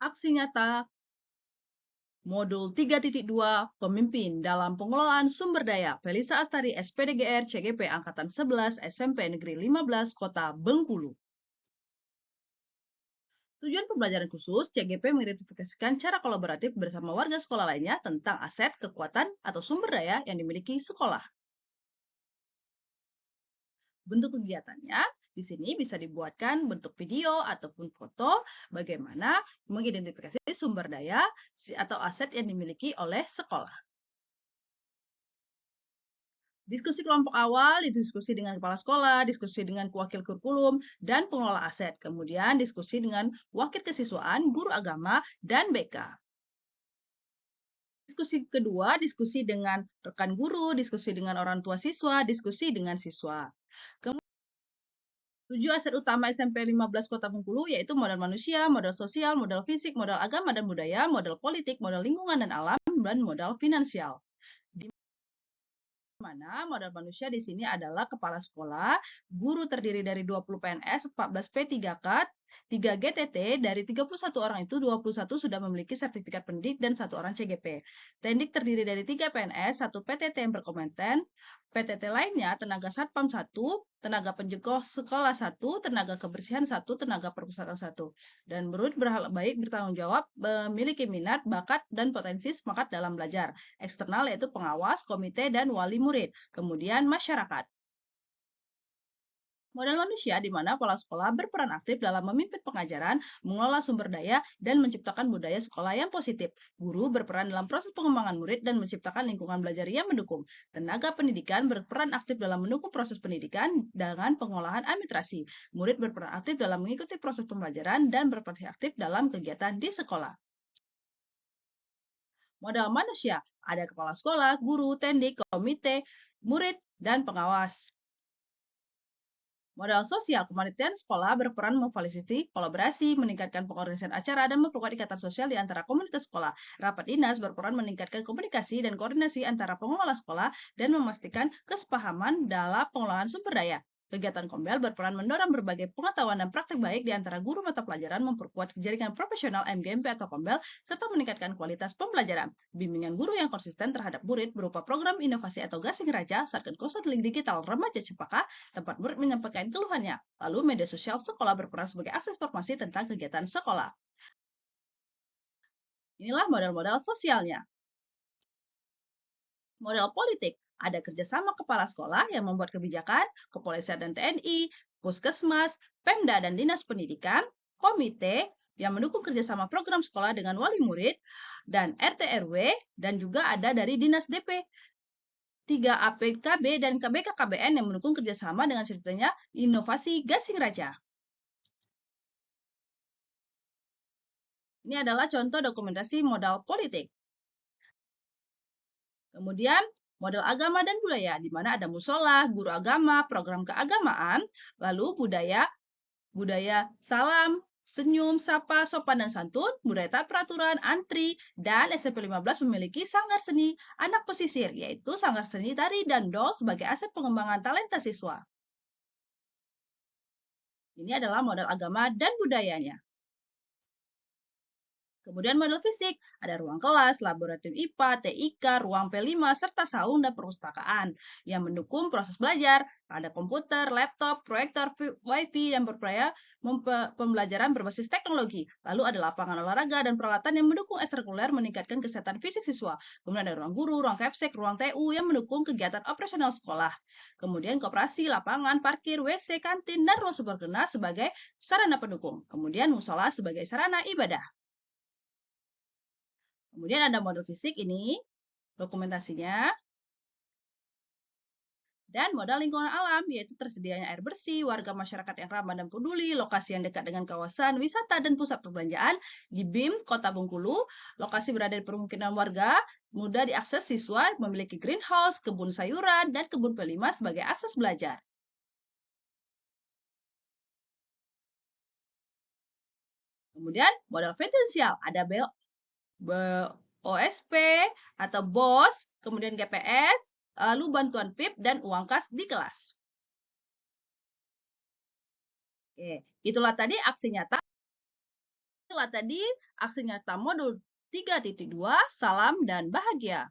Aksi nyata Modul 3.2 Pemimpin dalam Pengelolaan Sumber Daya Felisa Astari SPDGR CGP Angkatan 11 SMP Negeri 15 Kota Bengkulu. Tujuan pembelajaran khusus, CGP mengidentifikasikan cara kolaboratif bersama warga sekolah lainnya tentang aset, kekuatan, atau sumber daya yang dimiliki sekolah. Bentuk kegiatannya di sini bisa dibuatkan bentuk video ataupun foto bagaimana mengidentifikasi sumber daya atau aset yang dimiliki oleh sekolah. Diskusi kelompok awal, diskusi dengan kepala sekolah, diskusi dengan wakil kurikulum, dan pengelola aset. Kemudian diskusi dengan wakil kesiswaan, guru agama, dan BK. Diskusi kedua, diskusi dengan rekan guru, diskusi dengan orang tua siswa, diskusi dengan siswa. Kemudian 7 aset utama SMP 15 Kota Bengkulu yaitu modal manusia, modal sosial, modal fisik, modal agama dan budaya, modal politik, modal lingkungan dan alam, dan modal finansial. Di mana modal manusia di sini adalah kepala sekolah, guru terdiri dari 20 PNS, 14 P3K, 3 GTT, dari 31 orang itu 21 sudah memiliki sertifikat pendidik dan 1 orang CGP. Tendik terdiri dari 3 PNS, 1 PTT yang berkompeten, PTT lainnya tenaga satpam 1, tenaga penjekoh sekolah 1, tenaga kebersihan 1, tenaga perpustakaan 1. Dan murid berhak baik bertanggung jawab, memiliki minat, bakat, dan potensi semangat dalam belajar. Eksternal yaitu pengawas, komite, dan wali murid. Kemudian masyarakat. Modal manusia di mana kepala sekolah berperan aktif dalam memimpin pengajaran, mengelola sumber daya, dan menciptakan budaya sekolah yang positif. Guru berperan dalam proses pengembangan murid dan menciptakan lingkungan belajar yang mendukung. Tenaga pendidikan berperan aktif dalam mendukung proses pendidikan dengan pengolahan administrasi. Murid berperan aktif dalam mengikuti proses pembelajaran dan berperan aktif dalam kegiatan di sekolah. Modal manusia ada kepala sekolah, guru, tendik, komite, murid, dan pengawas. Modal sosial, kepanitiaan sekolah berperan memfasilitasi kolaborasi, meningkatkan pengorganisasian acara, dan memperkuat ikatan sosial di antara komunitas sekolah. Rapat dinas berperan meningkatkan komunikasi dan koordinasi antara pengelola sekolah dan memastikan kesepahaman dalam pengelolaan sumber daya. Kegiatan Kombel berperan mendorong berbagai pengetahuan dan praktik baik di antara guru mata pelajaran, memperkuat jaringan profesional MGMP atau Kombel, serta meningkatkan kualitas pembelajaran. Bimbingan guru yang konsisten terhadap murid berupa program inovasi atau gasing raja, satgas konseling digital remaja Cempaka, tempat murid menyampaikan keluhannya. Lalu media sosial sekolah berperan sebagai akses informasi tentang kegiatan sekolah. Inilah modal-modal sosialnya. Modal politik. Ada kerjasama kepala sekolah yang membuat kebijakan, kepolisian dan TNI, puskesmas, Pemda dan Dinas Pendidikan, komite yang mendukung kerjasama program sekolah dengan wali murid, dan RT RW, dan juga ada dari Dinas DP. 3 APKB dan KBKKBN yang mendukung kerjasama dengan ceritanya inovasi gasing raja. Ini adalah contoh dokumentasi modal politik. Kemudian, model agama dan budaya, di mana ada musola, guru agama, program keagamaan, lalu budaya salam, senyum, sapa, sopan dan santun, budaya taat peraturan, antri, dan SMP 15 memiliki sanggar seni anak pesisir, yaitu sanggar seni tari dan dol sebagai aset pengembangan talenta siswa. Ini adalah model agama dan budayanya. Kemudian model fisik, ada ruang kelas, laboratorium IPA, TIK, ruang P5, serta saung dan perpustakaan yang mendukung proses belajar. Ada komputer, laptop, proyektor, wifi, dan pembelajaran berbasis teknologi. Lalu ada lapangan olahraga dan peralatan yang mendukung ekstrakurikuler meningkatkan kesehatan fisik siswa. Kemudian ada ruang guru, ruang kapsek, ruang TU yang mendukung kegiatan operasional sekolah. Kemudian koperasi, lapangan, parkir, WC, kantin, dan ruang superkena sebagai sarana pendukung. Kemudian musola sebagai sarana ibadah. Kemudian ada model fisik ini, dokumentasinya. Dan modal lingkungan alam, yaitu tersedianya air bersih, warga masyarakat yang ramah dan peduli, lokasi yang dekat dengan kawasan wisata dan pusat perbelanjaan di BIM Kota Bengkulu, lokasi berada di permukiman warga, mudah diakses siswa, memiliki greenhouse, kebun sayuran, dan kebun P5 sebagai akses belajar. Kemudian modal finansial, ada OSP atau BOS, kemudian GPS, lalu bantuan PIP, dan uang kas di kelas. Oke, itulah tadi aksi nyata itulah tadi aksi nyata modul 3.2, salam dan bahagia.